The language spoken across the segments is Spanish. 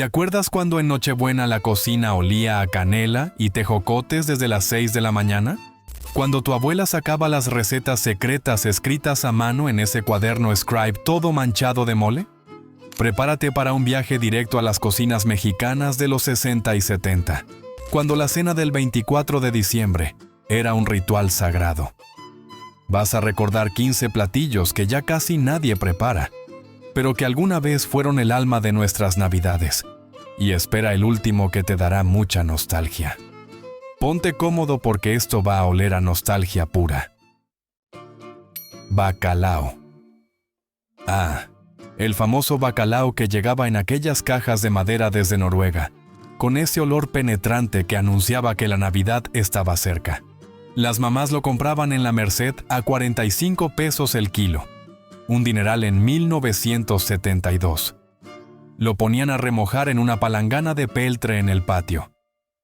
¿Te acuerdas cuando en Nochebuena la cocina olía a canela y tejocotes desde las 6 de la mañana? Cuando tu abuela sacaba las recetas secretas escritas a mano en ese cuaderno Scribe todo manchado de mole? Prepárate para un viaje directo a las cocinas mexicanas de los 60 y 70, cuando la cena del 24 de diciembre era un ritual sagrado. Vas a recordar 15 platillos que ya casi nadie prepara, pero que alguna vez fueron el alma de nuestras Navidades. Y espera el último que te dará mucha nostalgia. Ponte cómodo porque esto va a oler a nostalgia pura. Bacalao. Ah, el famoso bacalao que llegaba en aquellas cajas de madera desde Noruega, con ese olor penetrante que anunciaba que la Navidad estaba cerca. Las mamás lo compraban en la Merced a 45 pesos el kilo, un dineral en 1972. Lo ponían a remojar en una palangana de peltre en el patio,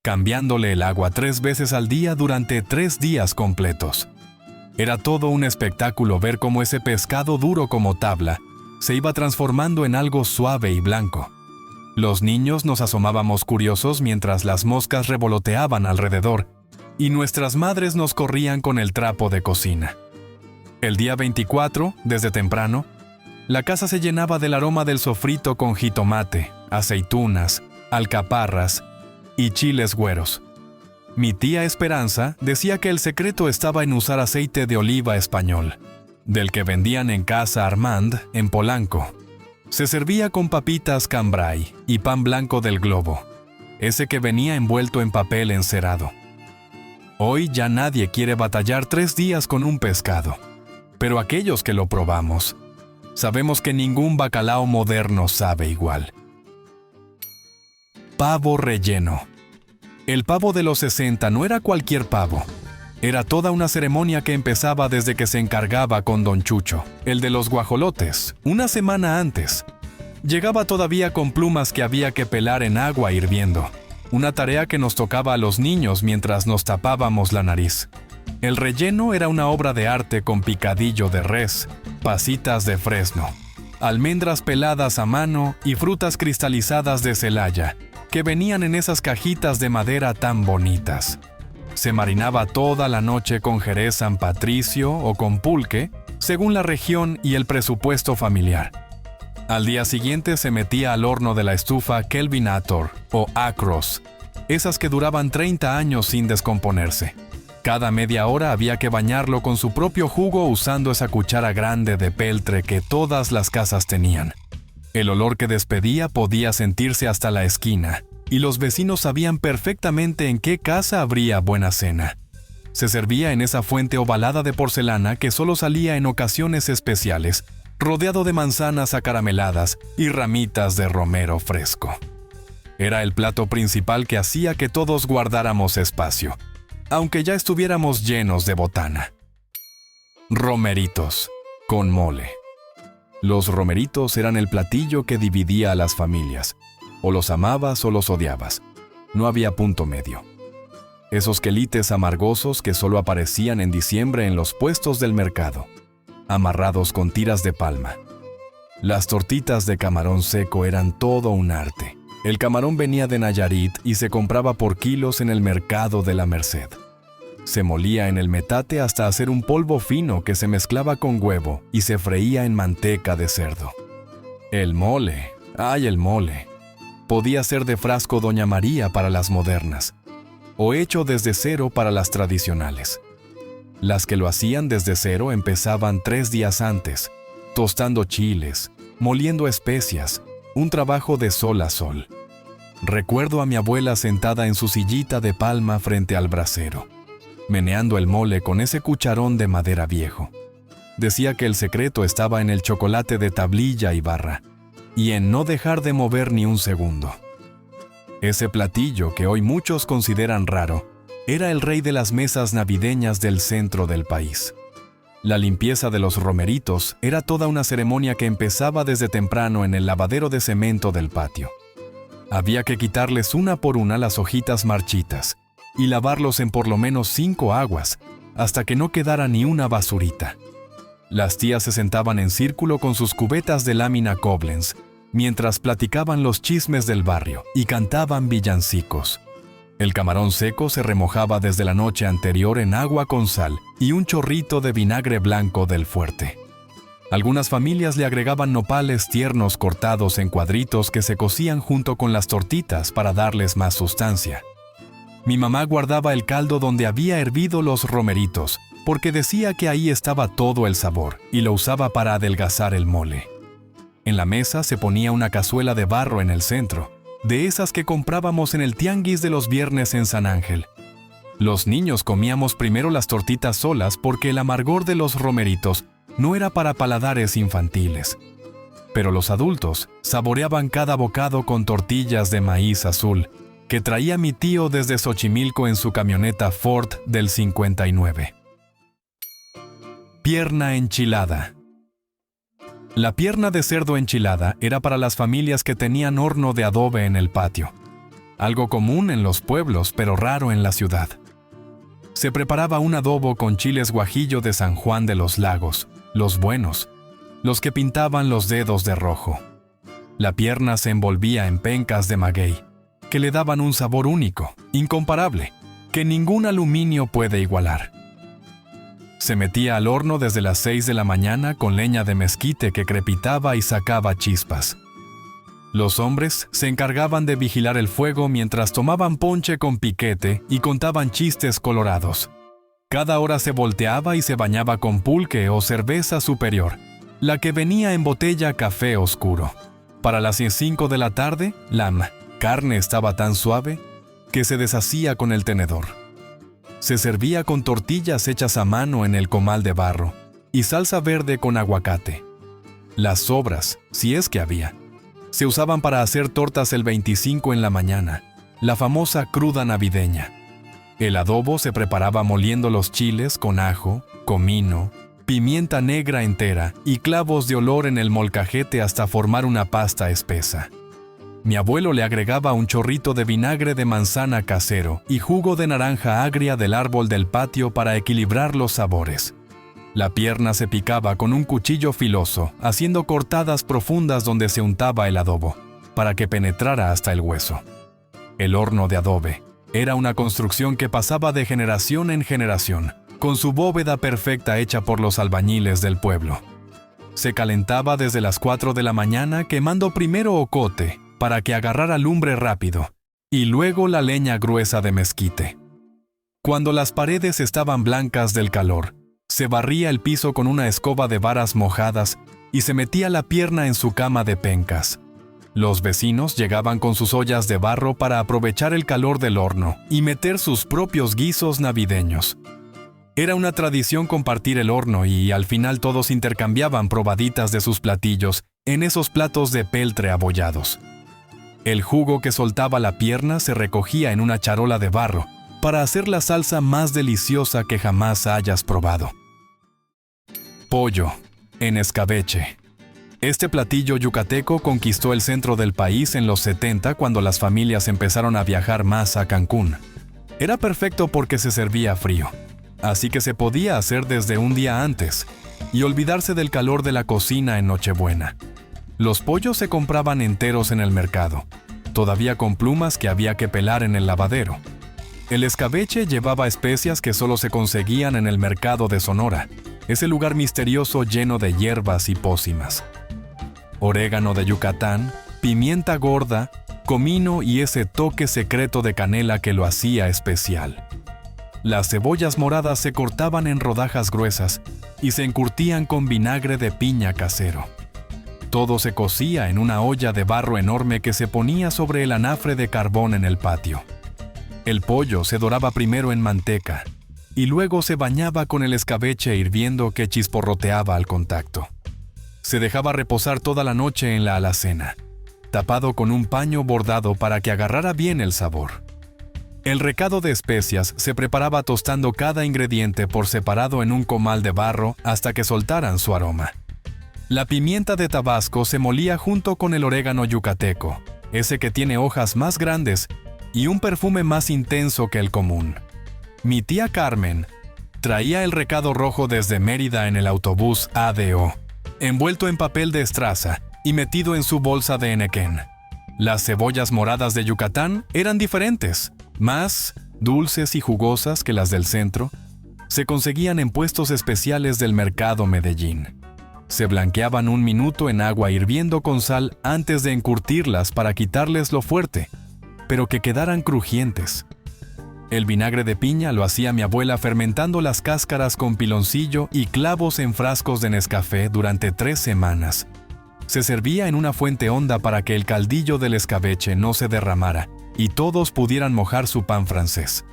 cambiándole el agua 3 veces al día durante 3 días completos. Era todo un espectáculo ver cómo ese pescado duro como tabla se iba transformando en algo suave y blanco. Los niños nos asomábamos curiosos mientras las moscas revoloteaban alrededor y nuestras madres nos corrían con el trapo de cocina. El día 24, desde temprano, la casa se llenaba del aroma del sofrito con jitomate, aceitunas, alcaparras y chiles güeros. Mi tía Esperanza decía que el secreto estaba en usar aceite de oliva español, del que vendían en Casa Armand, en Polanco. Se servía con papitas cambray y pan blanco del Globo, ese que venía envuelto en papel encerado. Hoy ya nadie quiere batallar 3 días con un pescado, pero aquellos que lo probamos, sabemos que ningún bacalao moderno sabe igual. Pavo relleno. El pavo de los 60 no era cualquier pavo. Era toda una ceremonia que empezaba desde que se encargaba con Don Chucho, el de los guajolotes, una semana antes. Llegaba todavía con plumas que había que pelar en agua hirviendo, una tarea que nos tocaba a los niños mientras nos tapábamos la nariz. El relleno era una obra de arte con picadillo de res, pasitas de fresno, almendras peladas a mano y frutas cristalizadas de Celaya, que venían en esas cajitas de madera tan bonitas. Se marinaba toda la noche con jerez San Patricio o con pulque, según la región y el presupuesto familiar. Al día siguiente se metía al horno de la estufa Kelvinator o Acros, esas que duraban 30 años sin descomponerse. Cada media hora había que bañarlo con su propio jugo usando esa cuchara grande de peltre que todas las casas tenían. El olor que despedía podía sentirse hasta la esquina, y los vecinos sabían perfectamente en qué casa habría buena cena. Se servía en esa fuente ovalada de porcelana que solo salía en ocasiones especiales, rodeado de manzanas acarameladas y ramitas de romero fresco. Era el plato principal que hacía que todos guardáramos espacio, aunque ya estuviéramos llenos de botana. Romeritos, con mole. Los romeritos eran el platillo que dividía a las familias. O los amabas o los odiabas. No había punto medio. Esos quelites amargosos que solo aparecían en diciembre en los puestos del mercado, amarrados con tiras de palma. Las tortitas de camarón seco eran todo un arte. El camarón venía de Nayarit y se compraba por kilos en el mercado de la Merced. Se molía en el metate hasta hacer un polvo fino que se mezclaba con huevo y se freía en manteca de cerdo. El mole, ¡ay, el mole! Podía ser de frasco Doña María para las modernas, o hecho desde cero para las tradicionales. Las que lo hacían desde cero empezaban 3 días antes, tostando chiles, moliendo especias, un trabajo de sol a sol. Recuerdo a mi abuela sentada en su sillita de palma frente al brasero, meneando el mole con ese cucharón de madera viejo. Decía que el secreto estaba en el chocolate de tablilla y barra, y en no dejar de mover ni un segundo. Ese platillo, que hoy muchos consideran raro, era el rey de las mesas navideñas del centro del país. La limpieza de los romeritos era toda una ceremonia que empezaba desde temprano en el lavadero de cemento del patio. Había que quitarles una por una las hojitas marchitas y lavarlos en por lo menos 5 aguas, hasta que no quedara ni una basurita. Las tías se sentaban en círculo con sus cubetas de lámina Koblenz, mientras platicaban los chismes del barrio y cantaban villancicos. El camarón seco se remojaba desde la noche anterior en agua con sal y un chorrito de vinagre blanco del fuerte. Algunas familias le agregaban nopales tiernos cortados en cuadritos que se cocían junto con las tortitas para darles más sustancia. Mi mamá guardaba el caldo donde había hervido los romeritos, porque decía que ahí estaba todo el sabor y lo usaba para adelgazar el mole. En la mesa se ponía una cazuela de barro en el centro, de esas que comprábamos en el tianguis de los viernes en San Ángel. Los niños comíamos primero las tortitas solas porque el amargor de los romeritos no era para paladares infantiles. Pero los adultos saboreaban cada bocado con tortillas de maíz azul que traía mi tío desde Xochimilco en su camioneta Ford del 59. Pierna enchilada. La pierna de cerdo enchilada era para las familias que tenían horno de adobe en el patio. Algo común en los pueblos, pero raro en la ciudad. Se preparaba un adobo con chiles guajillo de San Juan de los Lagos, los buenos, los que pintaban los dedos de rojo. La pierna se envolvía en pencas de maguey, que le daban un sabor único, incomparable, que ningún aluminio puede igualar. Se metía al horno desde las 6 de la mañana con leña de mezquite que crepitaba y sacaba chispas. Los hombres se encargaban de vigilar el fuego mientras tomaban ponche con piquete y contaban chistes colorados. Cada hora se volteaba y se bañaba con pulque o cerveza superior, la que venía en botella café oscuro. Para las 5 de la tarde, la carne estaba tan suave que se deshacía con el tenedor. Se servía con tortillas hechas a mano en el comal de barro y salsa verde con aguacate. Las sobras, si es que había, se usaban para hacer tortas el 25 en la mañana, la famosa cruda navideña. El adobo se preparaba moliendo los chiles con ajo, comino, pimienta negra entera y clavos de olor en el molcajete hasta formar una pasta espesa. Mi abuelo le agregaba un chorrito de vinagre de manzana casero y jugo de naranja agria del árbol del patio para equilibrar los sabores. La pierna se picaba con un cuchillo filoso, haciendo cortadas profundas donde se untaba el adobo, para que penetrara hasta el hueso. El horno de adobe era una construcción que pasaba de generación en generación, con su bóveda perfecta hecha por los albañiles del pueblo. Se calentaba desde las 4 de la mañana quemando primero ocote, para que agarrara lumbre rápido, y luego la leña gruesa de mezquite. Cuando las paredes estaban blancas del calor, se barría el piso con una escoba de varas mojadas y se metía la pierna en su cama de pencas. Los vecinos llegaban con sus ollas de barro para aprovechar el calor del horno y meter sus propios guisos navideños. Era una tradición compartir el horno y al final todos intercambiaban probaditas de sus platillos en esos platos de peltre abollados. El jugo que soltaba la pierna se recogía en una charola de barro para hacer la salsa más deliciosa que jamás hayas probado. Pollo, en escabeche. Este platillo yucateco conquistó el centro del país en los 70 cuando las familias empezaron a viajar más a Cancún. Era perfecto porque se servía frío, así que se podía hacer desde un día antes y olvidarse del calor de la cocina en Nochebuena. Los pollos se compraban enteros en el mercado, todavía con plumas que había que pelar en el lavadero. El escabeche llevaba especias que solo se conseguían en el mercado de Sonora, ese lugar misterioso lleno de hierbas y pócimas. Orégano de Yucatán, pimienta gorda, comino y ese toque secreto de canela que lo hacía especial. Las cebollas moradas se cortaban en rodajas gruesas y se encurtían con vinagre de piña casero. Todo se cocía en una olla de barro enorme que se ponía sobre el anafre de carbón en el patio. El pollo se doraba primero en manteca y luego se bañaba con el escabeche hirviendo que chisporroteaba al contacto. Se dejaba reposar toda la noche en la alacena, tapado con un paño bordado para que agarrara bien el sabor. El recado de especias se preparaba tostando cada ingrediente por separado en un comal de barro hasta que soltaran su aroma. La pimienta de Tabasco se molía junto con el orégano yucateco, ese que tiene hojas más grandes y un perfume más intenso que el común. Mi tía Carmen traía el recado rojo desde Mérida en el autobús ADO, envuelto en papel de estraza y metido en su bolsa de enequén. Las cebollas moradas de Yucatán eran diferentes, más dulces y jugosas que las del centro. Se conseguían en puestos especiales del mercado Medellín. Se blanqueaban un minuto en agua hirviendo con sal antes de encurtirlas para quitarles lo fuerte, pero que quedaran crujientes. El vinagre de piña lo hacía mi abuela fermentando las cáscaras con piloncillo y clavos en frascos de Nescafé durante 3 semanas. Se servía en una fuente honda para que el caldillo del escabeche no se derramara y todos pudieran mojar su pan francés.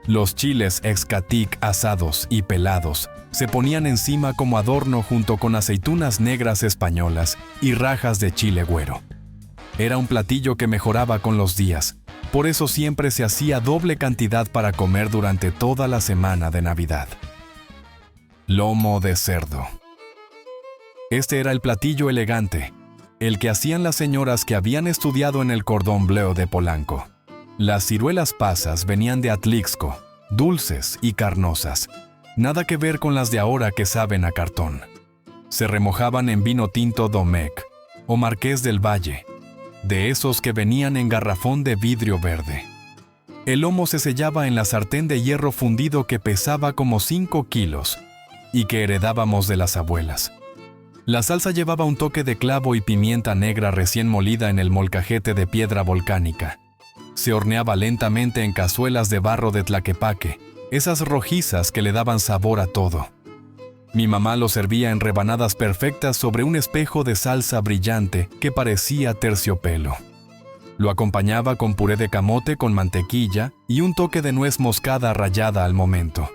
Los chiles excatic asados y pelados se ponían encima como adorno junto con aceitunas negras españolas y rajas de chile güero. Era un platillo que mejoraba con los días, por eso siempre se hacía doble cantidad para comer durante toda la semana de Navidad. Lomo de cerdo. Este era el platillo elegante, el que hacían las señoras que habían estudiado en el Cordón Bleu de Polanco. Las ciruelas pasas venían de Atlixco, dulces y carnosas, nada que ver con las de ahora que saben a cartón. Se remojaban en vino tinto Domecq o Marqués del Valle, de esos que venían en garrafón de vidrio verde. El lomo se sellaba en la sartén de hierro fundido que pesaba como 5 kilos y que heredábamos de las abuelas. La salsa llevaba un toque de clavo y pimienta negra recién molida en el molcajete de piedra volcánica. Se horneaba lentamente en cazuelas de barro de Tlaquepaque, esas rojizas que le daban sabor a todo. Mi mamá lo servía en rebanadas perfectas sobre un espejo de salsa brillante que parecía terciopelo. Lo acompañaba con puré de camote con mantequilla y un toque de nuez moscada rallada al momento.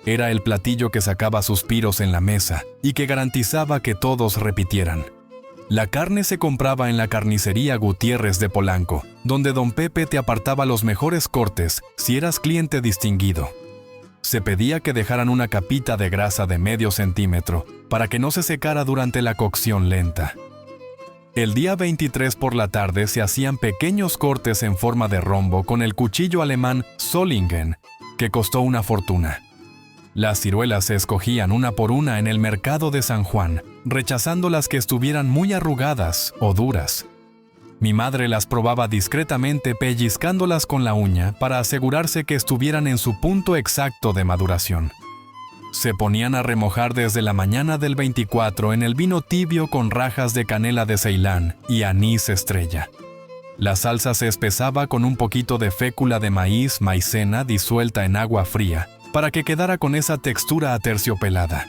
Era el platillo que sacaba suspiros en la mesa y que garantizaba que todos repitieran. La carne se compraba en la carnicería Gutiérrez de Polanco, donde don Pepe te apartaba los mejores cortes si eras cliente distinguido. Se pedía que dejaran una capita de grasa de medio centímetro para que no se secara durante la cocción lenta. El día 23 por la tarde se hacían pequeños cortes en forma de rombo con el cuchillo alemán Solingen, que costó una fortuna. Las ciruelas se escogían una por una en el mercado de San Juan, rechazando las que estuvieran muy arrugadas o duras. Mi madre las probaba discretamente pellizcándolas con la uña para asegurarse que estuvieran en su punto exacto de maduración. Se ponían a remojar desde la mañana del 24 en el vino tibio con rajas de canela de Ceilán y anís estrella. La salsa se espesaba con un poquito de fécula de maíz, maicena disuelta en agua fría, para que quedara con esa textura aterciopelada.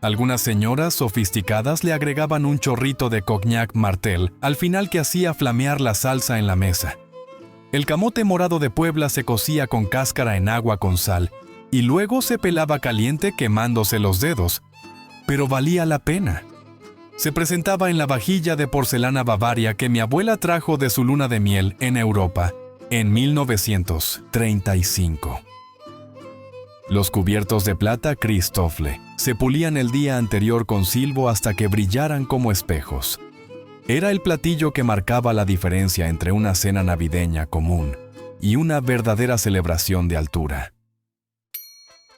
Algunas señoras sofisticadas le agregaban un chorrito de cognac Martel al final que hacía flamear la salsa en la mesa. El camote morado de Puebla se cocía con cáscara en agua con sal y luego se pelaba caliente quemándose los dedos, pero valía la pena. Se presentaba en la vajilla de porcelana Bavaria que mi abuela trajo de su luna de miel en Europa en 1935. Los cubiertos de plata Christofle se pulían el día anterior con silbo hasta que brillaran como espejos. Era el platillo que marcaba la diferencia entre una cena navideña común y una verdadera celebración de altura.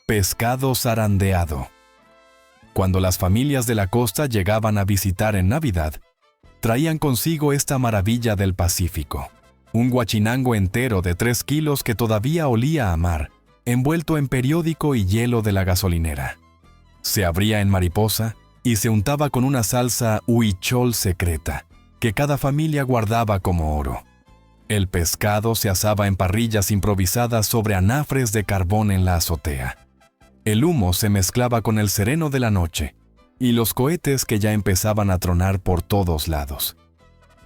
Pescado zarandeado. Cuando las familias de la costa llegaban a visitar en Navidad, traían consigo esta maravilla del Pacífico, un guachinango entero de 3 kilos que todavía olía a mar, envuelto en periódico y hielo de la gasolinera. Se abría en mariposa y se untaba con una salsa huichol secreta, que cada familia guardaba como oro. El pescado se asaba en parrillas improvisadas sobre anafres de carbón en la azotea. El humo se mezclaba con el sereno de la noche y los cohetes que ya empezaban a tronar por todos lados.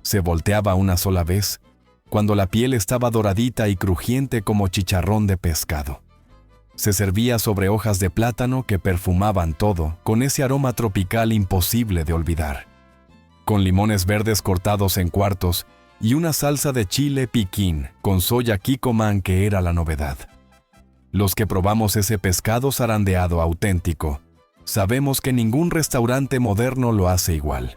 Se volteaba una sola vez, cuando la piel estaba doradita y crujiente como chicharrón de pescado. Se servía sobre hojas de plátano que perfumaban todo con ese aroma tropical imposible de olvidar. Con limones verdes cortados en cuartos y una salsa de chile piquín con soya kikkoman que era la novedad. Los que probamos ese pescado zarandeado auténtico, sabemos que ningún restaurante moderno lo hace igual.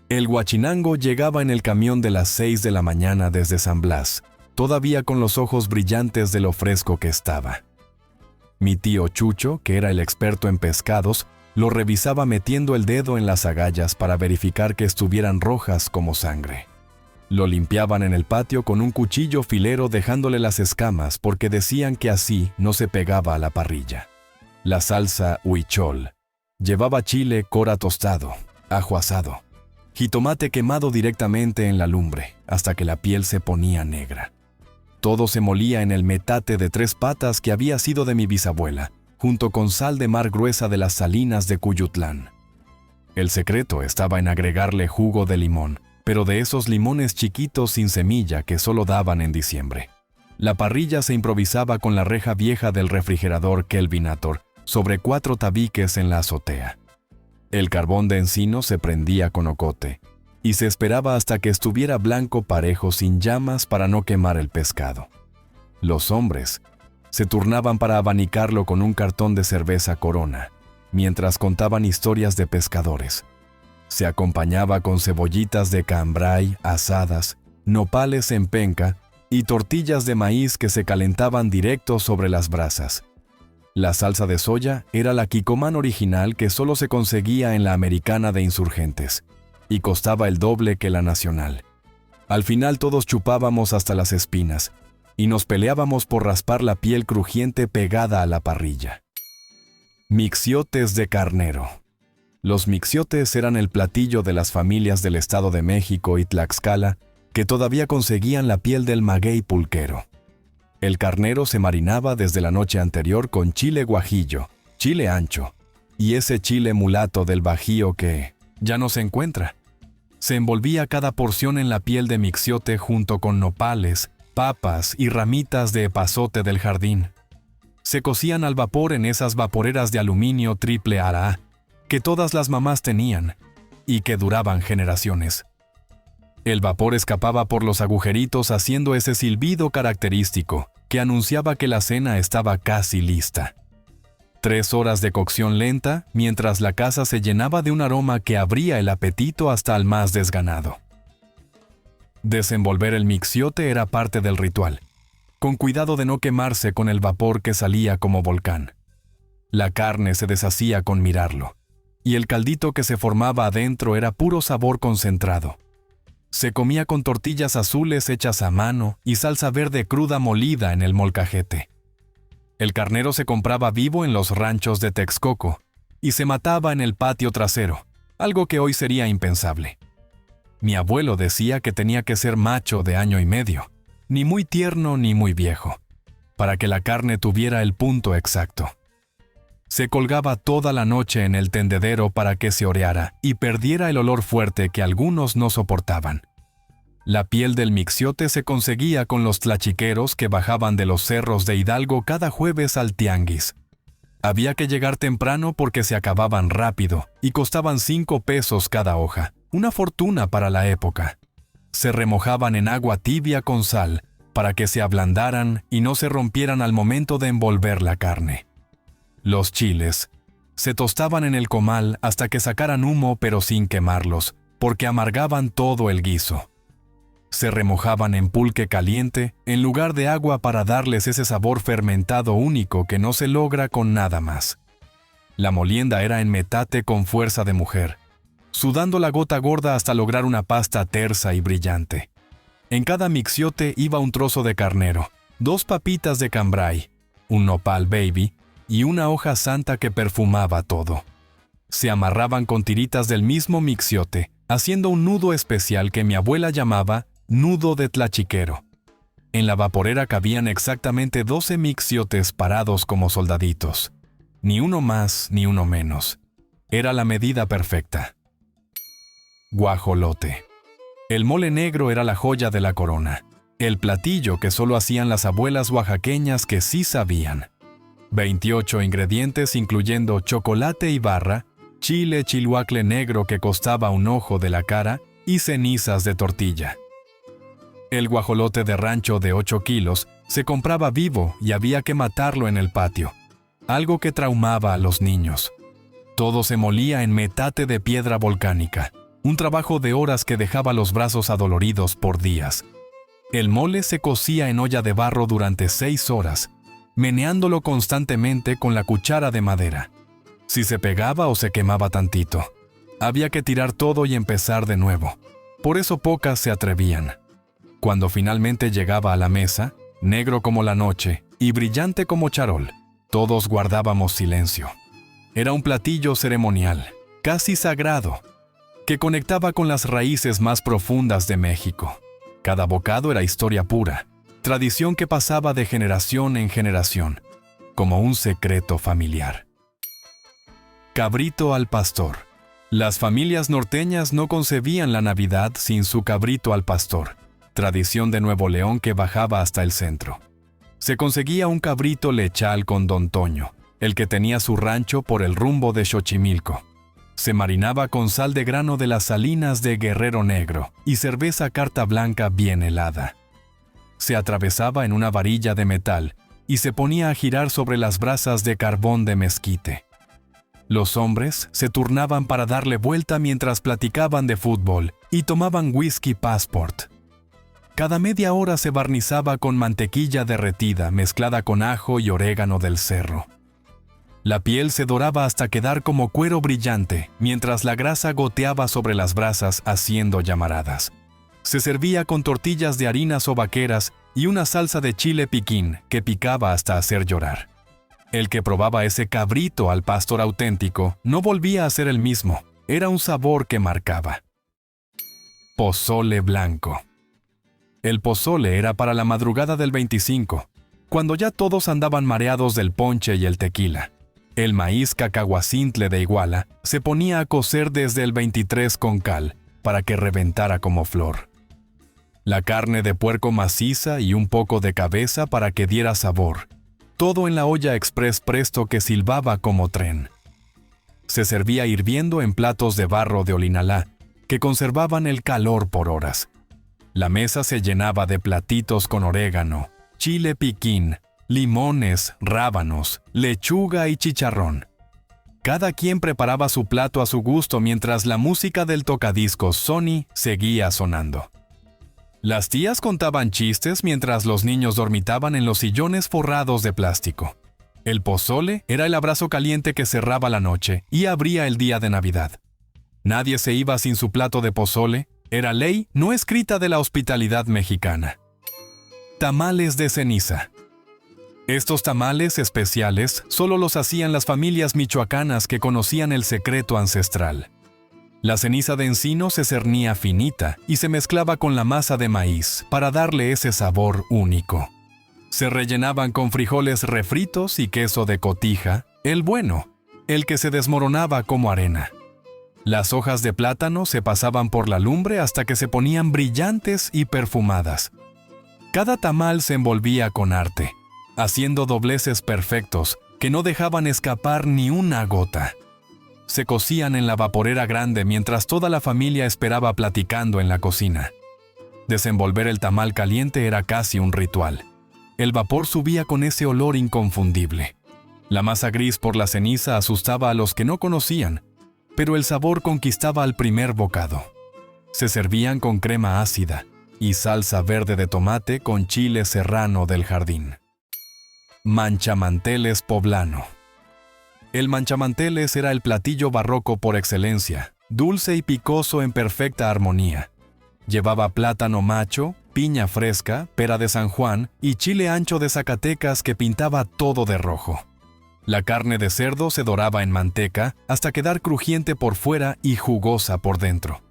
El guachinango llegaba en el camión de las 6 de la mañana desde San Blas, todavía con los ojos brillantes de lo fresco que estaba. Mi tío Chucho, que era el experto en pescados, Lo revisaba metiendo el dedo en las agallas para verificar que estuvieran rojas como sangre. Lo limpiaban en el patio con un cuchillo filero dejándole las escamas porque decían que así no se pegaba a la parrilla. La salsa huichol llevaba chile cora tostado, ajo asado, jitomate quemado directamente en la lumbre hasta que la piel se ponía negra. Todo se molía en el metate de 3 patas que había sido de mi bisabuela, junto con sal de mar gruesa de las salinas de Cuyutlán. El secreto estaba en agregarle jugo de limón, pero de esos limones chiquitos sin semilla que solo daban en diciembre. La parrilla se improvisaba con la reja vieja del refrigerador Kelvinator sobre 4 tabiques en la azotea. El carbón de encino se prendía con ocote y se esperaba hasta que estuviera blanco parejo sin llamas para no quemar el pescado. Los hombres se turnaban para abanicarlo con un cartón de cerveza Corona, mientras contaban historias de pescadores. Se acompañaba con cebollitas de cambray asadas, nopales en penca y tortillas de maíz que se calentaban directo sobre las brasas. La salsa de soya era la Kikkoman original que solo se conseguía en la Americana de Insurgentes, y costaba el doble que la nacional. Al final todos chupábamos hasta las espinas, y nos peleábamos por raspar la piel crujiente pegada a la parrilla. Mixiotes de carnero. Los mixiotes eran el platillo de las familias del Estado de México y Tlaxcala que todavía conseguían la piel del maguey pulquero. El carnero se marinaba desde la noche anterior con chile guajillo, chile ancho, y ese chile mulato del Bajío que ya no se encuentra. Se envolvía cada porción en la piel de mixiote junto con nopales, papas y ramitas de epazote del jardín. Se cocían al vapor en esas vaporeras de aluminio triple AA que todas las mamás tenían y que duraban generaciones. El vapor escapaba por los agujeritos haciendo ese silbido característico que anunciaba que la cena estaba casi lista. 3 horas de cocción lenta mientras la casa se llenaba de un aroma que abría el apetito hasta al más desganado. Desenvolver el mixiote era parte del ritual, con cuidado de no quemarse con el vapor que salía como volcán. La carne se deshacía con mirarlo, y el caldito que se formaba adentro era puro sabor concentrado. Se comía con tortillas azules hechas a mano y salsa verde cruda molida en el molcajete. El carnero se compraba vivo en los ranchos de Texcoco y se mataba en el patio trasero, algo que hoy sería impensable. Mi abuelo decía que tenía que ser macho de 1 año y medio, ni muy tierno ni muy viejo, para que la carne tuviera el punto exacto. Se colgaba toda la noche en el tendedero para que se oreara y perdiera el olor fuerte que algunos no soportaban. La piel del mixiote se conseguía con los tlachiqueros que bajaban de los cerros de Hidalgo cada jueves al tianguis. Había que llegar temprano porque se acababan rápido y costaban 5 pesos cada hoja, una fortuna para la época. Se remojaban en agua tibia con sal para que se ablandaran y no se rompieran al momento de envolver la carne. Los chiles se tostaban en el comal hasta que sacaran humo pero sin quemarlos, porque amargaban todo el guiso. Se remojaban en pulque caliente en lugar de agua para darles ese sabor fermentado único que no se logra con nada más. La molienda era en metate con fuerza de mujer, sudando la gota gorda hasta lograr una pasta tersa y brillante. En cada mixiote iba un trozo de carnero, 2 papitas de cambray, un nopal baby y una hoja santa que perfumaba todo. Se amarraban con tiritas del mismo mixiote, haciendo un nudo especial que mi abuela llamaba nudo de tlachiquero. En la vaporera cabían exactamente 12 mixiotes parados como soldaditos. Ni uno más ni uno menos. Era la medida perfecta. Guajolote. El mole negro era la joya de la corona, el platillo que solo hacían las abuelas oaxaqueñas que sí sabían. 28 ingredientes incluyendo chocolate y barra, chile chilhuacle negro que costaba un ojo de la cara y cenizas de tortilla. El guajolote de rancho de 8 kilos se compraba vivo y había que matarlo en el patio, algo que traumaba a los niños. Todo se molía en metate de piedra volcánica, un trabajo de horas que dejaba los brazos adoloridos por días. El mole se cocía en olla de barro durante 6 horas, meneándolo constantemente con la cuchara de madera. Si se pegaba o se quemaba tantito, había que tirar todo y empezar de nuevo. Por eso pocas se atrevían. Cuando finalmente llegaba a la mesa, negro como la noche y brillante como charol, todos guardábamos silencio. Era un platillo ceremonial, casi sagrado, que conectaba con las raíces más profundas de México. Cada bocado era historia pura, tradición que pasaba de generación en generación, como un secreto familiar. Cabrito al pastor. Las familias norteñas no concebían la Navidad sin su cabrito al pastor, tradición de Nuevo León que bajaba hasta el centro. Se conseguía un cabrito lechal con Don Toño, el que tenía su rancho por el rumbo de Xochimilco. Se marinaba con sal de grano de las salinas de Guerrero Negro y cerveza carta blanca bien helada. Se atravesaba en una varilla de metal y se ponía a girar sobre las brasas de carbón de mezquite. Los hombres se turnaban para darle vuelta mientras platicaban de fútbol y tomaban whisky Passport. Cada media hora se barnizaba con mantequilla derretida mezclada con ajo y orégano del cerro. La piel se doraba hasta quedar como cuero brillante, mientras la grasa goteaba sobre las brasas haciendo llamaradas. Se servía con tortillas de harinas o vaqueras y una salsa de chile piquín que picaba hasta hacer llorar. El que probaba ese cabrito al pastor auténtico no volvía a ser el mismo, era un sabor que marcaba. Pozole blanco. El pozole era para la madrugada del 25, cuando ya todos andaban mareados del ponche y el tequila. El maíz cacahuacintle de Iguala se ponía a cocer desde el 23 con cal para que reventara como flor. La carne de puerco maciza y un poco de cabeza para que diera sabor. Todo en la olla express presto que silbaba como tren. Se servía hirviendo en platos de barro de Olinalá que conservaban el calor por horas. La mesa se llenaba de platitos con orégano, chile piquín, limones, rábanos, lechuga y chicharrón. Cada quien preparaba su plato a su gusto mientras la música del tocadiscos Sony seguía sonando. Las tías contaban chistes mientras los niños dormitaban en los sillones forrados de plástico. El pozole era el abrazo caliente que cerraba la noche y abría el día de Navidad. Nadie se iba sin su plato de pozole, era ley no escrita de la hospitalidad mexicana. Tamales de ceniza. Estos tamales especiales solo los hacían las familias michoacanas que conocían el secreto ancestral. La ceniza de encino se cernía finita y se mezclaba con la masa de maíz para darle ese sabor único. Se rellenaban con frijoles refritos y queso de cotija, el bueno, el que se desmoronaba como arena. Las hojas de plátano se pasaban por la lumbre hasta que se ponían brillantes y perfumadas. Cada tamal se envolvía con arte, haciendo dobleces perfectos que no dejaban escapar ni una gota. Se cocían en la vaporera grande mientras toda la familia esperaba platicando en la cocina. Desenvolver el tamal caliente era casi un ritual. El vapor subía con ese olor inconfundible. La masa gris por la ceniza asustaba a los que no conocían, pero el sabor conquistaba al primer bocado. Se servían con crema ácida y salsa verde de tomate con chile serrano del jardín. Manchamanteles poblano. El manchamanteles era el platillo barroco por excelencia, dulce y picoso en perfecta armonía. Llevaba plátano macho, piña fresca, pera de San Juan y chile ancho de Zacatecas que pintaba todo de rojo. La carne de cerdo se doraba en manteca hasta quedar crujiente por fuera y jugosa por dentro.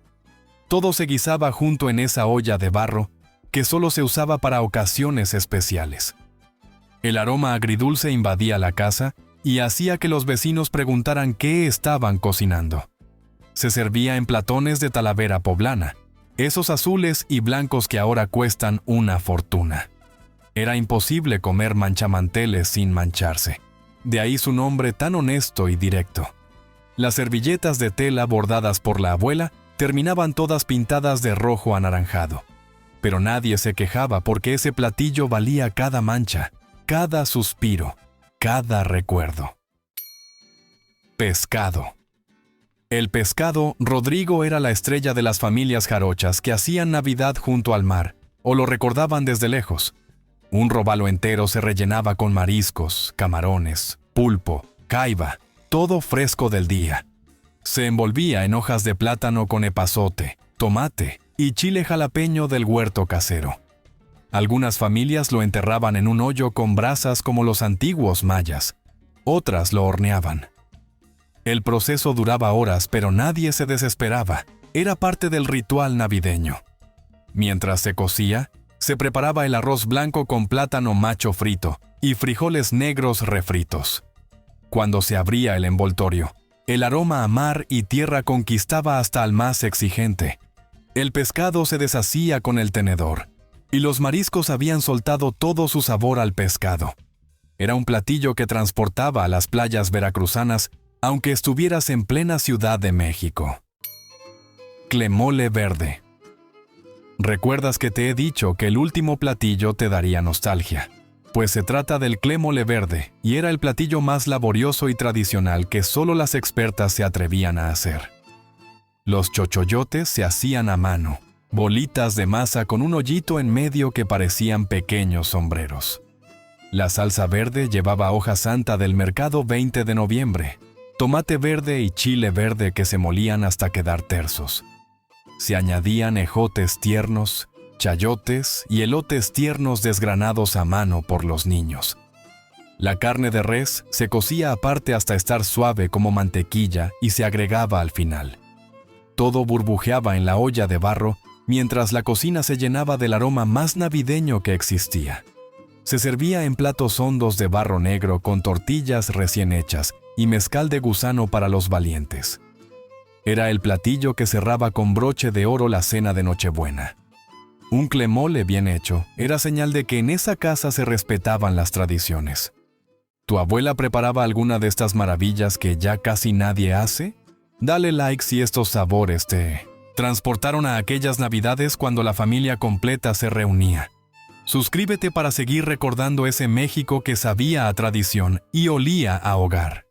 Todo se guisaba junto en esa olla de barro que solo se usaba para ocasiones especiales. El aroma agridulce invadía la casa y hacía que los vecinos preguntaran qué estaban cocinando. Se servía en platones de talavera poblana, esos azules y blancos que ahora cuestan una fortuna. Era imposible comer manchamanteles sin mancharse. De ahí su nombre tan honesto y directo. Las servilletas de tela bordadas por la abuela terminaban todas pintadas de rojo anaranjado. Pero nadie se quejaba porque ese platillo valía cada mancha, cada suspiro, cada recuerdo. Pescado. El pescado, Rodrigo era la estrella de las familias jarochas que hacían Navidad junto al mar, o lo recordaban desde lejos. Un robalo entero se rellenaba con mariscos, camarones, pulpo, caiba, todo fresco del día. Se envolvía en hojas de plátano con epazote, tomate y chile jalapeño del huerto casero. Algunas familias lo enterraban en un hoyo con brasas como los antiguos mayas. Otras lo horneaban. El proceso duraba horas, pero nadie se desesperaba. Era parte del ritual navideño. Mientras se cocía, se preparaba el arroz blanco con plátano macho frito y frijoles negros refritos. Cuando se abría el envoltorio, el aroma a mar y tierra conquistaba hasta al más exigente. El pescado se deshacía con el tenedor, y los mariscos habían soltado todo su sabor al pescado. Era un platillo que transportaba a las playas veracruzanas, aunque estuvieras en plena Ciudad de México. Clemole verde. ¿Recuerdas que te he dicho que el último platillo te daría nostalgia? Pues se trata del clemole verde, y era el platillo más laborioso y tradicional que solo las expertas se atrevían a hacer. Los chochoyotes se hacían a mano, bolitas de masa con un hoyito en medio que parecían pequeños sombreros. La salsa verde llevaba hoja santa del mercado 20 de noviembre, tomate verde y chile verde que se molían hasta quedar tersos. Se añadían ejotes tiernos, chayotes y elotes tiernos desgranados a mano por los niños. La carne de res se cocía aparte hasta estar suave como mantequilla y se agregaba al final. Todo burbujeaba en la olla de barro mientras la cocina se llenaba del aroma más navideño que existía. Se servía en platos hondos de barro negro con tortillas recién hechas y mezcal de gusano para los valientes. Era el platillo que cerraba con broche de oro la cena de Nochebuena. Un clemole bien hecho era señal de que en esa casa se respetaban las tradiciones. ¿Tu abuela preparaba alguna de estas maravillas que ya casi nadie hace? Dale like si estos sabores te transportaron a aquellas navidades cuando la familia completa se reunía. Suscríbete para seguir recordando ese México que sabía a tradición y olía a hogar.